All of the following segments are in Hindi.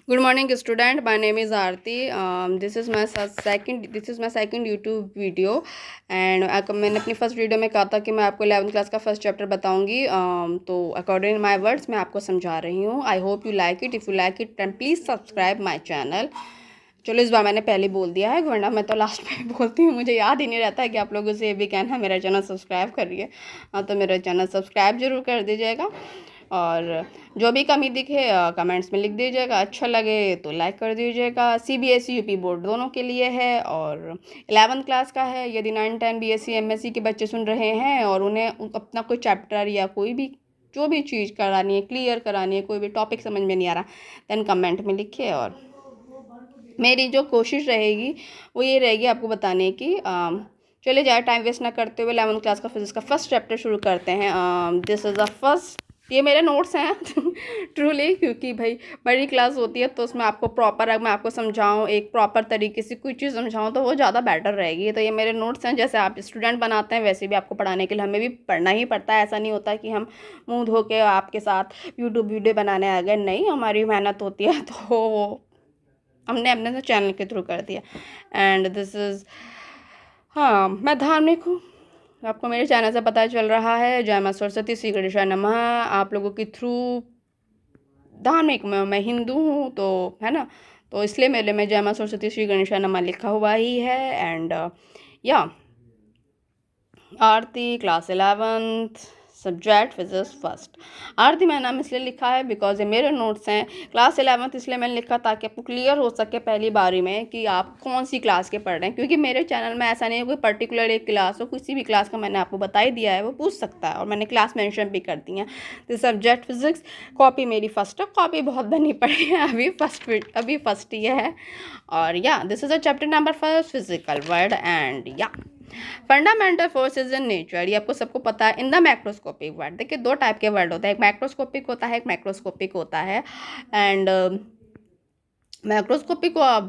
Good morning, student. My name is Aarti. This is my second YouTube video, and मैंने अपनी फर्स्ट वीडियो में कहा था कि मैं आपको 11th क्लास का फर्स्ट चैप्टर बताऊंगी. तो अकॉर्डिंग माय वर्ड्स मैं आपको समझा रही हूँ. I hope you like it. If you like it then please subscribe my channel. चलो इस बार मैंने पहले बोल दिया है, वरना मैं तो लास्ट में बोलती हूँ. मुझे याद ही नहीं रहता है कि आप लोगों से ये भी कहना है मेरा चैनल सब्सक्राइब करिए. हाँ, तो मेरा चैनल सब्सक्राइब जरूर कर दीजिएगा, और जो भी कमी दिखे कमेंट्स में लिख दीजिएगा. अच्छा लगे तो लाइक कर दीजिएगा. सीबीएसई यूपी बोर्ड दोनों के लिए है, और 11th क्लास का है. यदि 9 10 बीएससी एमएससी के बच्चे सुन रहे हैं और उन्हें अपना कोई चैप्टर या कोई भी जो भी चीज़ करानी है, क्लियर करानी है, कोई भी टॉपिक समझ में नहीं आ रहा, देन कमेंट में लिखिए. और मेरी जो कोशिश रहेगी वो ये रहेगी आपको बताने की. चले जाए टाइम वेस्ट ना करते हुए 11th क्लास का फिजिक्स का फर्स्ट चैप्टर शुरू करते हैं. This is the first. ये मेरे नोट्स हैं ट्रूली, क्योंकि भाई बड़ी क्लास होती है तो उसमें आपको प्रॉपर, अगर मैं आपको समझाऊँ एक प्रॉपर तरीके से कोई चीज़ समझाऊँ तो वो ज़्यादा बेटर रहेगी. तो ये मेरे नोट्स हैं. जैसे आप स्टूडेंट बनाते हैं वैसे भी आपको पढ़ाने के लिए हमें भी पढ़ना ही पड़ता है. ऐसा नहीं होता कि हम मुँह धो के आपके साथ यूट्यूब वीडियो बनाने आ गए. नहीं, हमारी मेहनत होती है तो हमने अपने से चैनल के थ्रू कर दिया. एंड दिस इज़, हाँ, मैं धार्मिक हूँ, आपको मेरे चैनल से पता चल रहा है. जय माँ सरस्वती, श्री गणेशाय नमः. आप लोगों के थ्रू धार्मिक मैं हिंदू हूँ, तो है ना, तो इसलिए मेरे में जय माँ सरस्वती श्री गणेशाय नमः लिखा हुआ ही है. एंड या Aarti class 11th subject physics first. Aarti मेरा नाम इसलिए लिखा है बिकॉज ये मेरे नोट्स हैं. क्लास 11th इसलिए मैंने लिखा ताकि आपको क्लियर हो सके पहली बारी में कि आप कौन सी क्लास के पढ़ रहे हैं. क्योंकि मेरे चैनल में ऐसा नहीं है कोई पर्टिकुलर एक क्लास हो, किसी भी क्लास का मैंने आपको बता ही दिया है, वो पूछ सकता है. और मैंने क्लास मेंशन भी कर दी है. तो सब्जेक्ट फिजिक्स. कॉपी मेरी फर्स्ट है, कॉपी बहुत बनी पड़ी है, अभी फर्स्ट ये है. और या this is a chapter number first, physical word. And या फंडामेंटल फोर्सेज इन नेचर, ये आपको सबको पता है. इन द मैक्रोस्कोपिक वर्ड, देखिए दो टाइप के वर्ड होता है, एक मैक्रोस्कोपिक होता है, एक मैक्रोस्कोपिक होता है. एंड मैक्रोस्कोपिक को आप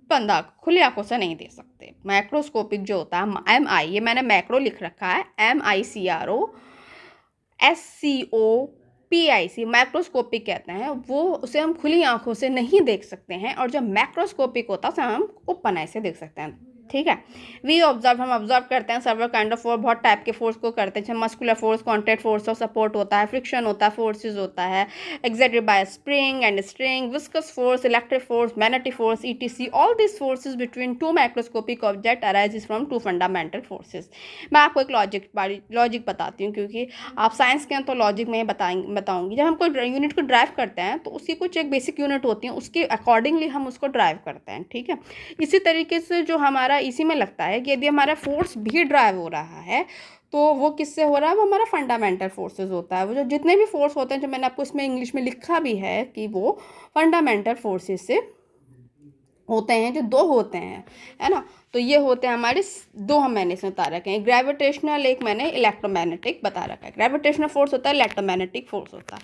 बंदा खुली आंखों से नहीं देख सकते. मैक्रोस्कोपिक जो होता है MI, ये मैंने मैक्रो लिख रखा है, MICROSCOPIC, मैक्रोस्कोपिक कहते हैं वो. उसे हम खुली आंखों से नहीं देख सकते हैं. और जब मैक्रोस्कोपिक होता है उसे हम ओपन आई से देख सकते हैं. ठीक है. वी ऑब्जर्व, हम ऑब्जर्व करते हैं सर्वर काइंड ऑफ फोर्स, बहुत टाइप के फोर्स को करते हैं. जैसे मस्कुलर फोर्स, कॉन्टैक्ट फोर्स और सपोर्ट होता है, फ्रिक्शन होता है, फोर्सेज होता है, exerted by spring and string, viscous force, electric force, magnetic force, ETC. All this forces between two microscopic object arises from two fundamental forces. मैं आपको एक लॉजिक बताती हूँ, क्योंकि आप साइंस के हैं तो लॉजिक में बताऊँगी. जब हम कोई यूनिट को ड्राइव करते हैं तो उसकी कुछ एक बेसिक यूनिट होती है, उसके अकॉर्डिंगली हम उसको ड्राइव करते हैं. ठीक है. इसी तरीके से जो हमारा इसी में लगता है कि यदि हमारा फोर्स भी ड्राइव हो रहा है तो वो किससे हो रहा है, वो हमारा फंडामेंटल फोर्सेस होता है. वो जो जितने भी फोर्स होते हैं, जो मैंने आपको इसमें इंग्लिश में लिखा भी है कि वो फंडामेंटल फोर्सेस से होते हैं, जो दो होते हैं, है ना. तो ये होते हैं हमारे दो, हम मैंने इसमें बता रखे हैं, ग्रेविटेशनल, एक मैंने इलेक्ट्रोमैग्नेटिक बता रखा है. ग्रेविटेशनल फोर्स होता है, इलेक्ट्रोमैग्नेटिक फोर्स होता है.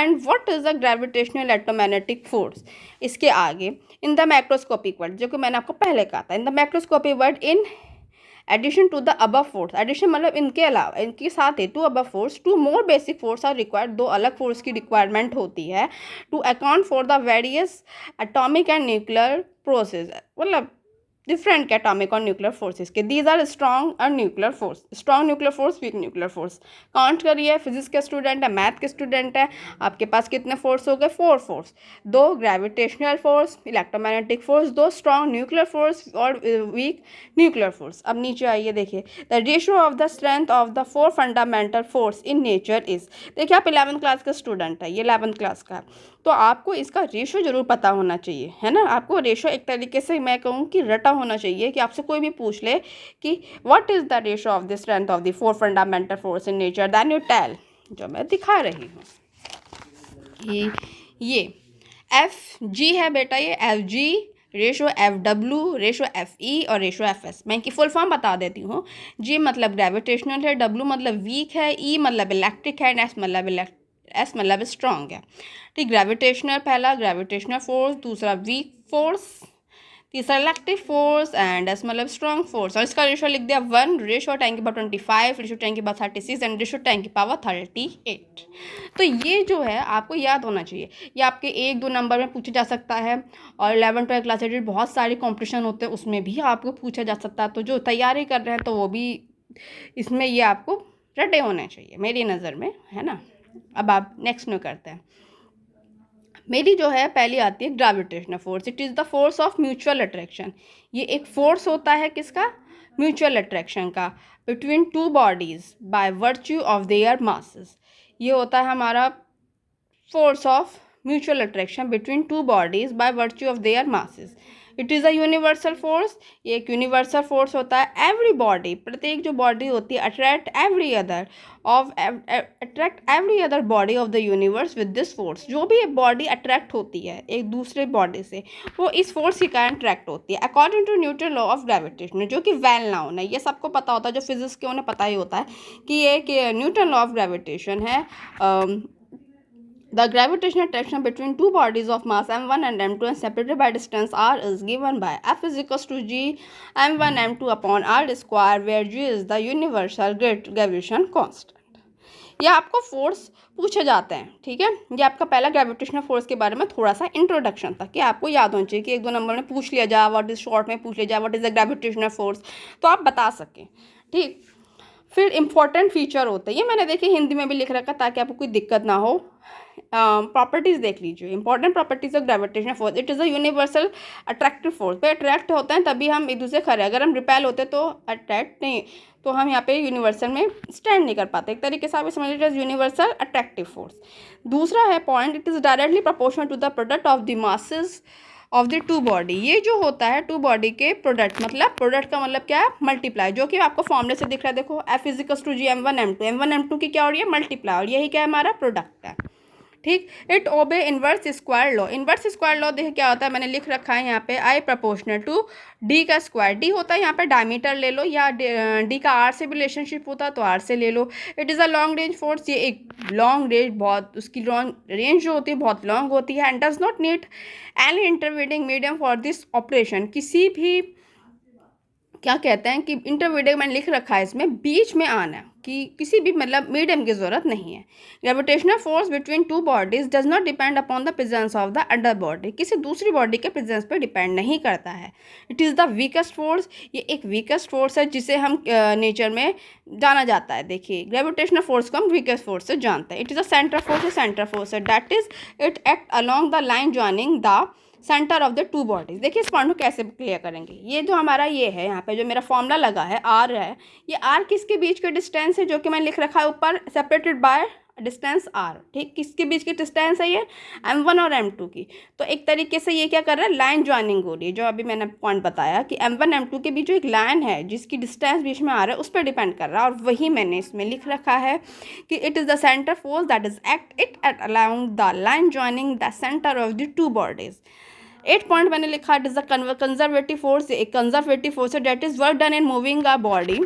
And what is the gravitational electromagnetic force. इसके आगे इन द मैक्रोस्कोपिक वर्ड, जो कि मैंने आपको पहले कहा था, in the macroscopic world in addition to the above force. Addition मतलब इनके अलावा, इनके साथ है two above force, two more basic force are required. दो अलग फोर्स की रिक्वायरमेंट होती है to account for the various atomic and nuclear process. मतलब डिफरेंट एटॉमिक और न्यूक्लियर फोर्सेस के. दीज आर स्ट्रॉन्ग और nuclear force, strong nuclear force, weak nuclear force. Count करिए, फिजिक्स के स्टूडेंट है, मैथ के स्टूडेंट है, आपके पास कितने फोर्स हो गए, 4 फोर्स. दो ग्रेविटेशनल फोर्स, इलेक्ट्रोमैग्नेटिक फोर्स, दो स्ट्रॉन्ग न्यूक्लियर फोर्स और वीक न्यूक्लियर फोर्स. अब नीचे आइए, देखिए the ratio of the strength of the 4 fundamental force in nature is. देखिए आप 11th क्लास का स्टूडेंट है, ये 11th क्लास का है, तो आपको इसका रेशो जरूर पता होना चाहिए, है ना. आपको रेशो एक तरीके से मैं कहूँ कि रटा होना चाहिए, कि आपसे कोई भी पूछ ले कि what is the ratio of the strength of the 4 fundamental force in nature, then you tell, जो मैं दिखा रही हूँ ये FG है बेटा, ये FG, ratio FW, ratio FE और रेशो FS. मैं इनकी फुल फॉर्म बता देती हूँ. G मतलब ग्रेविटेशनल है, W मतलब वीक है, E मतलब इलेक्ट्रिक है, S मतलब स्ट्रॉन्ग है. ठीक. ग्रेविटेशनल पहला ग्रेविटेशनल फोर्स, दूसरा वीक फोर्स, तीसरा इलेक्ट्रिक फोर्स एंड एस मतलब स्ट्रॉन्ग फोर्स, और इसका रेशो लिख दिया 1, रेशो 10⁻25, रेशो 10⁻36 एंड रेशो 10⁻38। तो ये जो है आपको याद होना चाहिए, ये आपके 1-2 नंबर में पूछा जा सकता है, और 11-12 क्लास एडिट बहुत सारे कॉम्पिटिशन होते हैं उसमें भी आपको पूछा जा सकता है। तो जो तैयारी कर रहे हैं तो वो भी इसमें ये आपको रटे होने चाहिए मेरी नज़र में, है ना। अब आप नेक्स्ट में करते हैं। मेरी जो है पहली आती है gravitational force. It is the force of mutual attraction. ये एक फोर्स होता है किसका, म्यूचुअल अट्रैक्शन का, between two bodies by virtue of their masses. ये होता है हमारा force of mutual attraction between two bodies by virtue of their masses. It is a universal force. ये एक यूनिवर्सल फोर्स होता है। एवरी बॉडी, प्रत्येक जो बॉडी होती है, attract every other body of the universe with this force. जो भी बॉडी अट्रैक्ट होती है एक दूसरे बॉडी से, वो इस फोर्स के कारण अट्रैक्ट होती है। According to Newton law of gravitation, जो कि वेल नाउन है, ये सबको पता होता है, जो फिजिक्स के उन्हें पता ही होता है कि ये एक न्यूटन लॉ ऑफ ग्रेविटेशन है। The gravitational attraction between two bodies of mass m1 and m2 and separated by distance r is given by F is equals to g m1 m2 upon r square, where g is the universal gravitation constant। ये आपको फोर्स पूछे जाते हैं, ठीक है। ये आपका पहला ग्रेविटेशनल फोर्स के बारे में थोड़ा सा इंट्रोडक्शन था कि आपको याद होना चाहिए कि 1-2 नंबर में पूछ लिया जाए, व्हाट इज शॉर्ट में पूछ लिया जाए what is the gravitational force, तो आप बता सकें, ठीक। फिर इंपॉर्टेंट फीचर होते हैं, ये मैंने देखिए हिंदी में भी लिख रखा ताकि आपको कोई दिक्कत ना हो। प्रॉपर्टीज़ देख लीजिए, important properties of gravitational force. It is a universal attractive force. पे अट्रैक्ट होते हैं तभी हम एक दूसरे खड़े, अगर हम रिपेल होते तो अट्रैक्ट नहीं, तो हम यहाँ पे यूनिवर्सल में स्टैंड नहीं कर पाते। एक तरीके से आप समझ लीजिए यूनिवर्सल अट्रैक्टिव फोर्स। दूसरा है point, it is directly proportional to the product of the masses of the two body. ये जो होता है टू बॉडी के प्रोडक्ट, मतलब प्रोडक्ट का मतलब क्या है, मल्टीप्लाई, जो कि आपको फॉर्मूले से दिख रहा है। देखो F is equals to G m1 m2, m1 m2 की क्या हो रही है, मल्टीप्लाई, और यही क्या है, हमारा प्रोडक्ट है, ठीक। It obey inverse square law. Inverse square law देखिए क्या होता है, मैंने लिख रखा है यहाँ पे, I प्रोपोर्शनल टू डी का स्क्वायर। डी होता है यहाँ पे डायमीटर ले लो, या डी का आर से भी रिलेशनशिप होता है तो आर से ले लो। It is a long range force. ये एक लॉन्ग रेंज, बहुत उसकी लॉन्ग रेंज जो होती है बहुत लॉन्ग होती है। And does not need any intervening medium for this operation. किसी भी क्या कहते हैं कि इंटरमीडिएट मैंने लिख रखा है इसमें, बीच में आना, कि किसी भी मतलब मीडियम की ज़रूरत नहीं है। Gravitational force between two bodies does not depend upon the presence of the other body. किसी दूसरी बॉडी के प्रेजेंस पर डिपेंड नहीं करता है। It is the weakest force. ये एक वीकेस्ट फोर्स है जिसे हम नेचर में जाना जाता है। देखिए ग्रेविटेशनल फोर्स को हम वीकेस्ट फोर्स से जानते हैं। It is a centre force है, that is it act along the line joining the centre of the two bodies. देखिए इस पॉइंट को कैसे क्लियर करेंगे। ये जो हमारा ये है यहाँ पे जो मेरा फॉर्मूला लगा है आर है, ये आर किसके बीच के डिस्टेंस है, जो कि मैंने लिख रखा है ऊपर, सेपरेटेड बाय डिस्टेंस आर, ठीक। किसके बीच की डिस्टेंस है ये, m1 और m2 की। तो एक तरीके से ये क्या कर रहा है, लाइन ज्वाइनिंग हो रही है। जो अभी मैंने पॉइंट बताया कि m1 m2 के बीच जो एक लाइन है जिसकी डिस्टेंस बीच में आ रहा है उस पर डिपेंड कर रहा है, और वही मैंने इसमें लिख रखा है कि it is the centre force that is act it at along the line joining the centre of the two bodies. 8 point मैंने लिखा, it is the conservative force. एक कंजर्वेटिव फोर्स है, that is work done in moving a body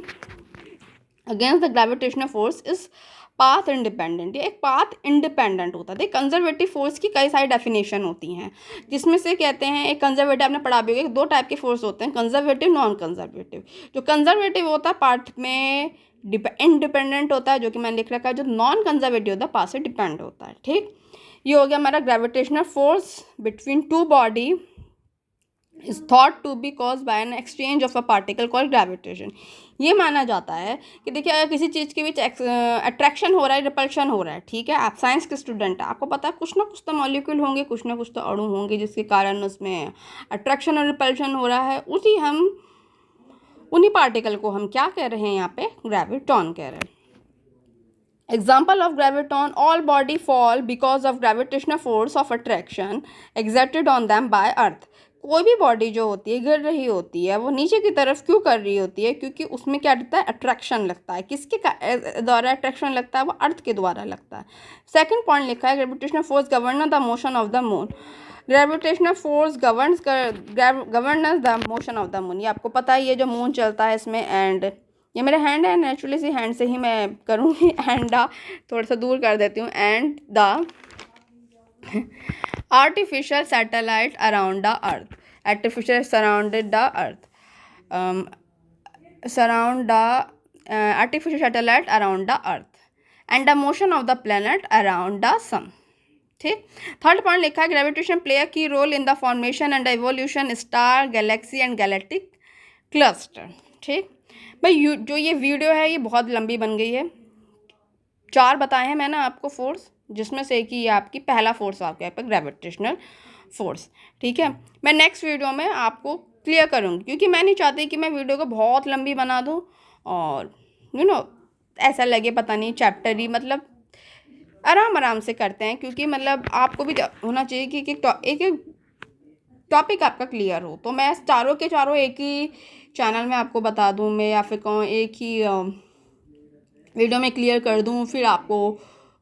against the gravitational force is path independent. ये एक पाथ इंडिपेंडेंट होता है। कंजर्वेटिव फोर्स की कई सारी डेफिनेशन होती हैं, जिसमें से कहते हैं एक कंजर्वेटिव, आपने पढ़ा भी होगा, 2 टाइप के फोर्स होते हैं, कंजर्वेटिव, नॉन कंजर्वेटिव। जो कंजर्वेटिव होता है पार्ट में इंडिपेंडेंट होता है, जो कि मैंने लिख रखा है। जो नॉन कंजर्वेटिव होता है पाथ से डिपेंड होता है, ठीक। ये हो गया हमारा gravitational force between two body is thought to be cause by an exchange of a particle called gravitation. ये माना जाता है कि देखिए अगर किसी चीज़ के बीच अट्रैक्शन हो रहा है, रिपल्शन हो रहा है, ठीक है। आप साइंस के स्टूडेंट हैं, आपको पता है कुछ ना कुछ तो मॉलिक्यूल होंगे, कुछ ना कुछ तो अणु होंगे जिसके कारण उसमें अट्रैक्शन और रिपल्शन हो रहा है। उन्हीं पार्टिकल को हम क्या कह रहे हैं यहाँ पे, ग्रेविटॉन कह रहे हैं। Example of graviton, all body fall because of gravitational force of attraction exerted on them by earth। कोई भी बॉडी जो होती है गिर रही होती है, वो नीचे की तरफ क्यों कर रही होती है, क्योंकि उसमें क्या लगता है, अट्रैक्शन लगता है। किसके द्वारा अट्रैक्शन लगता है, वो अर्थ के द्वारा लगता है। सेकंड पॉइंट लिखा है, gravitational force govern the motion of the moon. Gravitational force governs the motion of the moon. ये आपको पता ही है, जो मून चलता है इसमें, एंड ये मेरे हैंड है, नेचुरली सी हैंड से ही मैं करूँगी, एंड थोड़ा सा दूर कर देती हूँ, and the artificial satellite around the earth artificial surrounded the earth, surround the artificial satellite around the earth and the motion of the planet around the sun. ठीक. थर्ड पॉइंट लिखा है gravitation play a key role in the formation and evolution star galaxy and galactic cluster. ठीक भाई, जो ये वीडियो है ये बहुत लंबी बन गई है. 4 बताए हैं मैंने आपको फोर्स, जिसमें से एक ही आपकी पहला फोर्स आपके यहाँ पर ग्रेविटेशनल फोर्स. ठीक है, मैं नेक्स्ट वीडियो में आपको क्लियर करूँगी, क्योंकि मैं नहीं चाहती कि मैं वीडियो को बहुत लंबी बना दूँ और ऐसा लगे पता नहीं चैप्टर ही, मतलब आराम से करते हैं, क्योंकि मतलब आपको भी होना चाहिए कि एक टॉपिक आपका क्लियर हो. तो मैं चारों के चारों एक ही चैनल में आपको बता दूं मैं, या फिर कहूँ एक ही वीडियो में क्लियर कर दूं, फिर आपको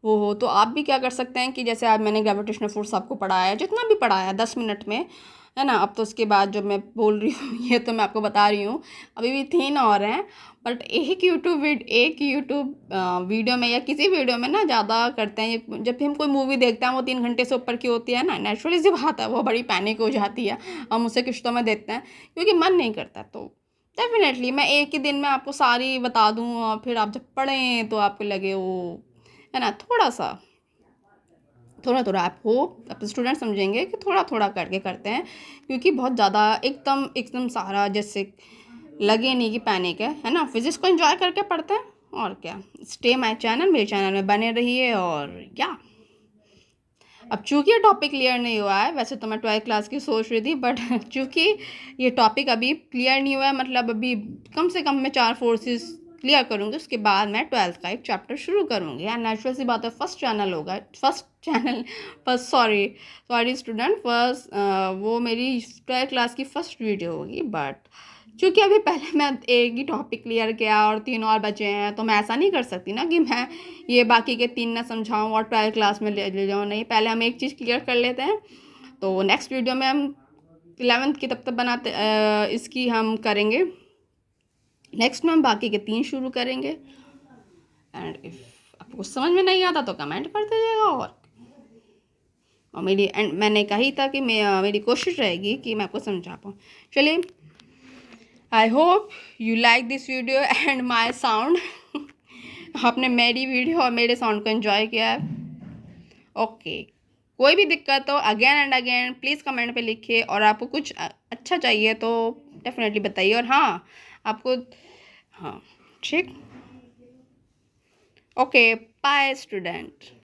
वो हो. तो आप भी क्या कर सकते हैं कि जैसे आज मैंने ग्रेविटेशनल फोर्स आपको पढ़ाया, जितना भी पढ़ाया 10 मिनट में, है ना. अब तो उसके बाद जो मैं बोल रही हूँ ये तो मैं आपको बता रही हूँ, अभी भी 3 और हैं. बट एक यूट्यूब वीडियो में या किसी वीडियो में ना ज़्यादा करते हैं. जब भी हम कोई मूवी देखते हैं वो 3 घंटे से ऊपर की होती है ना, नेचुरली सी बात है वो बड़ी पैनिक हो जाती है. हम उसे किश्तों में देखते हैं क्योंकि मन नहीं करता. तो डेफिनेटली मैं एक ही दिन में आपको सारी बता दूँ और फिर आप जब पढ़ें तो आपको लगे वो, है ना, थोड़ा आप हो, अब स्टूडेंट समझेंगे कि थोड़ा करके करते हैं, क्योंकि बहुत ज़्यादा एकदम सारा जैसे लगे नहीं कि पैनिक है ना. फिजिक्स को एंजॉय करके पढ़ते हैं और क्या. स्टे माय चैनल, मेरे चैनल में बने रहिए. और या अब चूँकि ये टॉपिक क्लियर नहीं हुआ है, वैसे तो मैं 12th क्लास की सोच रही थी, बट चूँकि ये टॉपिक अभी क्लियर नहीं हुआ है, मतलब अभी कम से कम मैं 4 फोर्सेस क्लियर करूँगी, उसके बाद मैं 12th का एक चैप्टर शुरू करूँगी. यार नेचुरल सी बात है, सॉरी स्टूडेंट, वो मेरी 12th क्लास की फर्स्ट वीडियो होगी. बट क्योंकि अभी पहले मैं एक ही टॉपिक क्लियर किया और 3 और बचे हैं, तो मैं ऐसा नहीं कर सकती ना कि मैं ये बाकी के 3 ना समझाऊँ और 12th क्लास में ले जाऊँ. नहीं, पहले हम एक चीज़ क्लियर कर लेते हैं. तो नेक्स्ट वीडियो में हम 11th की तब तक बनाते इसकी हम करेंगे. नेक्स्ट में हम बाकी के 3 शुरू करेंगे. एंड इफ़ आपको कुछ समझ में नहीं आता तो कमेंट कर दीजिएगा. और मैंने कही था कि मेरी कोशिश रहेगी कि मैं आपको समझा पाऊँ. चलिए, आई hope you like this video and my sound. आपने मेरी वीडियो और मेरे साउंड को एंजॉय किया है. ओके, कोई भी दिक्कत हो again and again please comment पे लिखिए. और आपको कुछ अच्छा चाहिए तो डेफिनेटली बताइए. और हाँ, आपको हाँ, ठीक. Okay, bye student.